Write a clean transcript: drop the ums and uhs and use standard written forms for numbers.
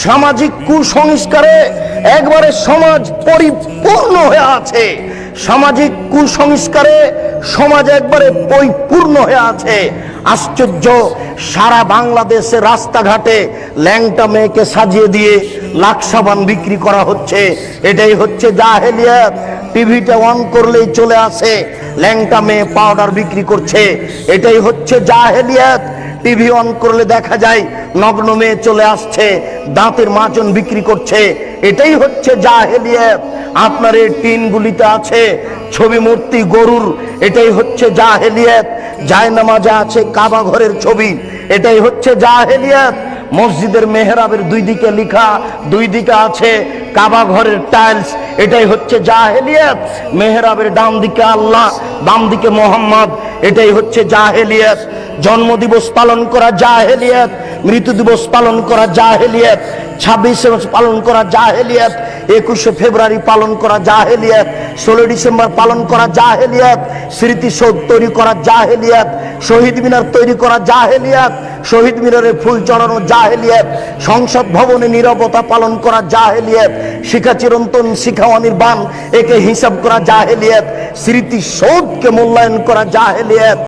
সামাজিক কুসংস্কারে একবারে সমাজ পরিপূর্ণ হয়ে আছে। সামাজিক কুসংস্কারে সমাজ একবারে পরিপূর্ণ হয়ে আছে। আশ্চর্য, সারা বাংলাদেশে রাস্তাঘাটে ল্যাংটা মেয়েকে সাজিয়ে দিয়ে লাকসাবান বিক্রি করা হচ্ছে। এটাই হচ্ছে জাহেলিয়াত। টিভিটা অন করলেই চলে আসে ল্যাংটা মেয়ে পাউডার বিক্রি করছে। এটাই হচ্ছে জাহেলিয়াত। টিভি অন করলে দেখা যায় নগ্ন মেয়ে চলে আসছে, দাঁতের মাজন বিক্রি করছে। এটাই হচ্ছে জাহেলিয়াত। আপনার এই টিনগুলিতে আছে ছবি মূর্তি গরুর, এটাই হচ্ছে জাহেলিয়াত। জায়নামাজে আছে কাবা ঘরের ছবি, এটাই হচ্ছে জাহেলিয়াত। মসজিদের মেহরাবের দুই দিকে লেখা, দুই দিকে আছে কাবা ঘরের টাইলস, এটাই হচ্ছে জাহেলিয়াত। মেহরাবের ডান দিকে আল্লাহ, বাম দিকে মোহাম্মদ, এটাই হচ্ছে জাহেলিয়াত। জন্মদিবস পালন করা জাহেলিয়াত, মৃত্যু দিবস পালন করা জাহেলিয়াত, 26 পালন করা জাহেলিয়াত, 21 ফেব্রুয়ারি পালন করা জাহেলিয়াত, 16 ডিসেম্বর পালন করা জাহেলিয়াত, স্মৃতিসৌধ তৈরি করা জাহেলিয়াত, শহীদ মিনার তৈরি করা জাহেলিয়াত, শহীদ মিনারে ফুল চড়ানো জাহেলিয়াত, সংসদ ভবনে নীরবতা পালন করা জাহেলিয়াত, শিখা চিরন্তন শিখাওয়ানির বান একে হিসাব করা জাহেলিয়াত, স্মৃতিসৌধকে মূল্যায়ন করা জাহেলিয়াত।